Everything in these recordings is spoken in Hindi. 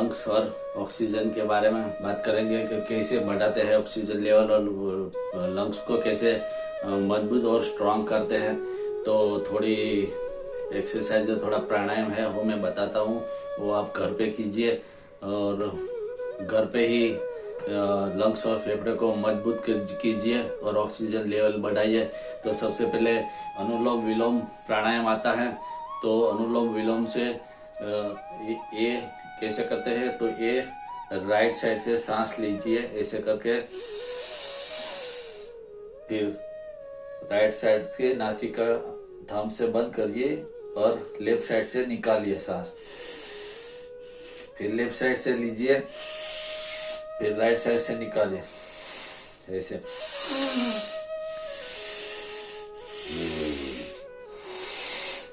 लंग्स और ऑक्सीजन के बारे में बात करेंगे कि कैसे बढ़ाते हैं ऑक्सीजन लेवल और लंग्स को कैसे मजबूत और स्ट्रांग करते हैं। तो थोड़ी एक्सरसाइज, थोड़ा प्राणायाम है वो मैं बताता हूँ, वो आप घर पे कीजिए और घर पे ही लंग्स और फेफड़े को मजबूत कीजिए और ऑक्सीजन लेवल बढ़ाइए। तो सबसे पहले अनुलोम विलोम प्राणायाम आता है। तो अनुलोम विलोम से ये कैसे करते हैं, तो ये राइट साइड से सांस लीजिए ऐसे करके, फिर राइट साइड से नासिका थंब से बंद करिए और लेफ्ट साइड से निकालिए सांस। फिर लेफ्ट साइड से लीजिए, फिर राइट साइड से निकालिए ऐसे।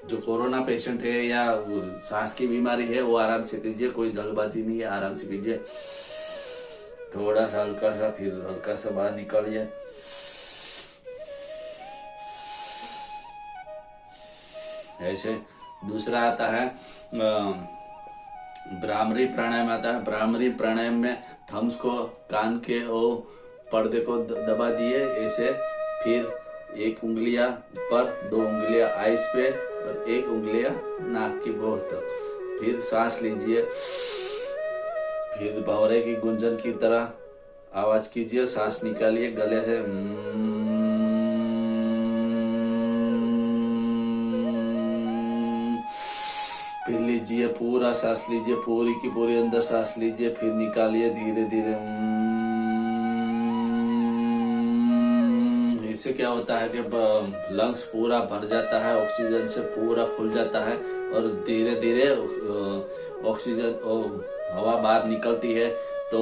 जो कोरोना पेशेंट है या सांस की बीमारी है वो आराम से कीजिए, कोई जल्दबाजी नहीं है, आराम से कीजिए। थोड़ा सा हल्का सा, फिर हल्का सा बाहर निकालिए। ऐसे दूसरा आता है भ्रामरी प्राणायाम आता है। भ्रामरी प्राणायाम में थम्स को कान के और पर्दे को दबा दिए ऐसे, फिर एक उंगलियां ऊपर, 2 उंगलियां आइस पे और 1 उंगलियां नाक की भौं तक। फिर सांस लीजिए, फिर भंवरे की गुंजन की तरह आवाज कीजिए, सांस निकालिए गले से। फिर लीजिए, पूरा सांस लीजिए, पूरी की पूरी अंदर सांस लीजिए, फिर निकालिए धीरे धीरे। इससे क्या होता है कि लंग्स पूरा भर जाता है, ऑक्सीजन से पूरा फूल जाता है और धीरे धीरे ऑक्सीजन और हवा बाहर निकलती है। तो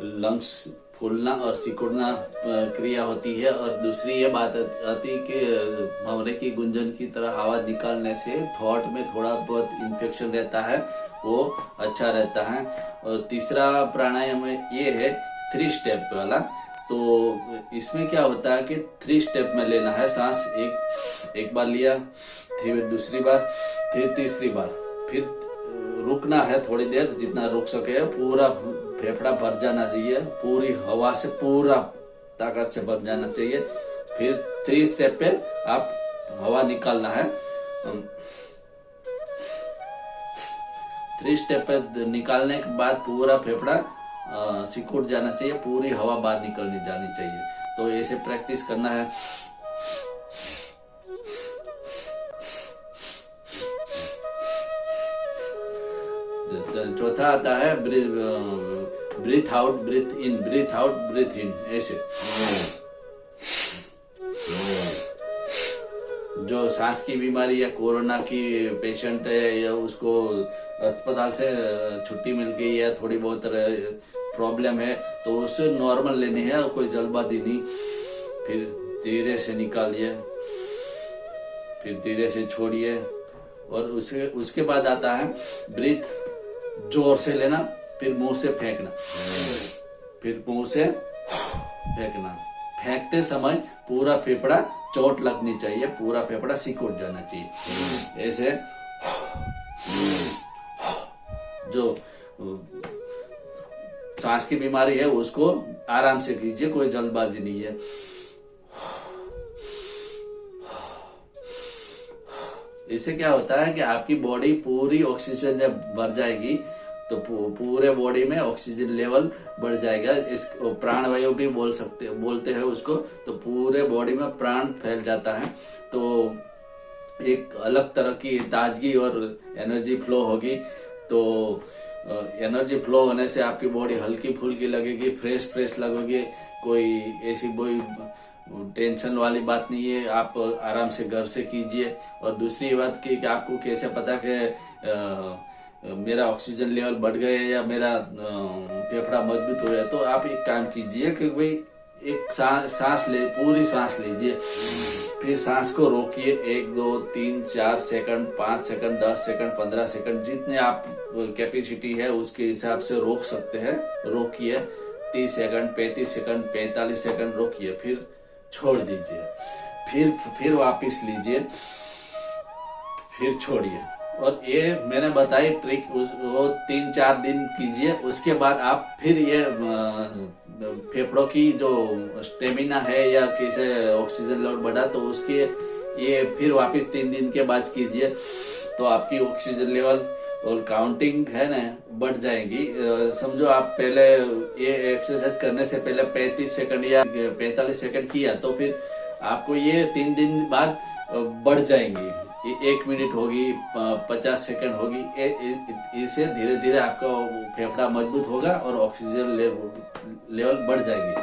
लंग्स फूलना और सिकुड़ना क्रिया होती है। और दूसरी ये बात आती है कि भंवरे की गुंजन की तरह आवाज निकालने से थॉट में थोड़ा बहुत इन्फेक्शन रहता है, वो अच्छा रहता है। और तीसरा प्राणायाम ये है 3 स्टेप वाला। तो इसमें क्या होता है कि 3 स्टेप में लेना है सांस। एक बार लिया, फिर दूसरी बार, फिर तीसरी बार, फिर रुकना है थोड़ी देर, जितना रुक सके। पूरा फेफड़ा भर जाना चाहिए, पूरी हवा से पूरा ताकत से भर जाना चाहिए। फिर 3 स्टेप पे आप हवा निकालना है। 3 स्टेप पे निकालने के बाद पूरा फेफड़ा सिकुड़ जाना चाहिए, पूरी हवा बाहर निकलनी जानी चाहिए। तो ऐसे प्रैक्टिस करना है। चौथा आता है ब्रीथ आउट ब्रीथ इन, ब्रीथ आउट ब्रीथ इन ऐसे। जो सांस की बीमारी या कोरोना की पेशेंट है या उसको अस्पताल से छुट्टी मिल गई या थोड़ी बहुत प्रॉब्लम है, तो उसे नॉर्मल लेनी है, कोई जल्दबाजी नहीं। फिर धीरे से निकालिए, फिर धीरे से छोड़िए। और उसके बाद आता है ब्रीथ जोर से लेना, फिर मुंह से फेंकना, फिर मुंह से फेंकना। फेंकते समय पूरा फेफड़ा चोट लगनी चाहिए, पूरा फेफड़ा सिकुड़ जाना चाहिए ऐसे। जो सांस की बीमारी है उसको आराम से कीजिए, कोई जल्दबाजी नहीं है। इससे क्या होता है कि आपकी बॉडी पूरी ऑक्सीजन जब भर जाएगी तो पूरे बॉडी में ऑक्सीजन लेवल बढ़ जाएगा। इस प्राणवायु भी बोलते हैं उसको। तो पूरे बॉडी में प्राण फैल जाता है, तो एक अलग तरह की ताजगी और एनर्जी फ्लो होगी। तो एनर्जी फ्लो होने से आपकी बॉडी हल्की फुल्की लगेगी, फ्रेश लगेगी। कोई ऐसी कोई टेंशन वाली बात नहीं है, आप आराम से घर से कीजिए। और दूसरी बात कि आपको कैसे पता कि मेरा ऑक्सीजन लेवल बढ़ गया या मेरा फेफड़ा मजबूत हो गया, तो आप एक काम कीजिए कि भाई एक सांस ले, पूरी सांस लीजिए, फिर सांस को रोकिए 1 2 3 4 सेकंड, 5 सेकंड, 10 सेकंड, 15 सेकंड, जितने आप कैपेसिटी है उसके हिसाब से रोक सकते हैं। रोकिए 30 सेकंड, 35 सेकंड, 45 सेकंड रोकिए, फिर छोड़ दीजिए, फिर वापिस लीजिए, फिर छोड़िए। और ये मैंने बताई ट्रिक वो 3-4 दिन कीजिए। उसके बाद आप फिर ये फेफड़ों की जो स्टेमिना है या कैसे ऑक्सीजन लेवल बढ़ा तो उसके ये फिर वापस 3 दिन के बाद कीजिए, तो आपकी ऑक्सीजन लेवल और काउंटिंग है ना बढ़ जाएगी। समझो आप पहले ये एक्सरसाइज करने से पहले 35 सेकंड या 45 सेकंड किया, तो फिर आपको ये 3 दिन बाद बढ़ जाएंगी। 1 मिनट होगी, 50 सेकंड होगी। इससे धीरे धीरे आपका फेफड़ा मजबूत होगा और ऑक्सीजन लेवल बढ़ जाएगी।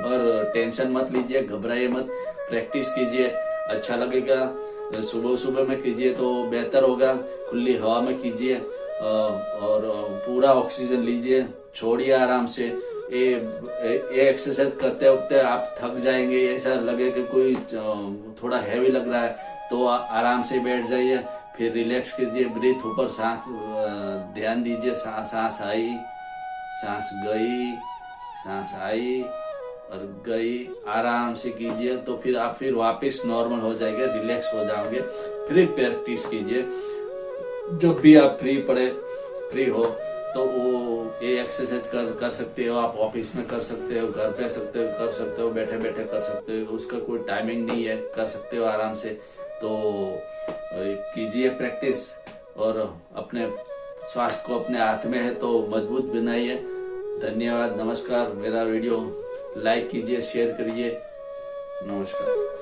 और टेंशन मत लीजिए, घबराइए मत, प्रैक्टिस कीजिए, अच्छा लगेगा। सुबह सुबह में कीजिए तो बेहतर होगा, खुली हवा में कीजिए और पूरा ऑक्सीजन लीजिए, छोड़िए आराम से। ये एक्सरसाइज करते वक्त आप थक जाएंगे, ऐसा लगे कि कोई थोड़ा हैवी लग रहा है तो आराम से बैठ जाइए, फिर रिलैक्स कीजिए, ब्रीथ ऊपर, सांस ध्यान दीजिए, सांस आई, सांस गई, सांस आई और गई, आराम से कीजिए। तो फिर आप फिर वापस नॉर्मल हो जाएंगे, रिलैक्स हो जाओगे। फिर प्रैक्टिस कीजिए, जब भी आप फ्री हो तो वो ये एक्सरसाइज कर सकते हो। आप ऑफिस में कर सकते हो, घर पे कर सकते हो, बैठे बैठे कर सकते हो, उसका कोई टाइमिंग नहीं है, कर सकते हो आराम से। तो कीजिए प्रैक्टिस और अपने स्वास्थ्य को अपने हाथ में है तो मजबूत बनाइए। धन्यवाद, नमस्कार। मेरा वीडियो लाइक कीजिए, शेयर करिए। नमस्कार।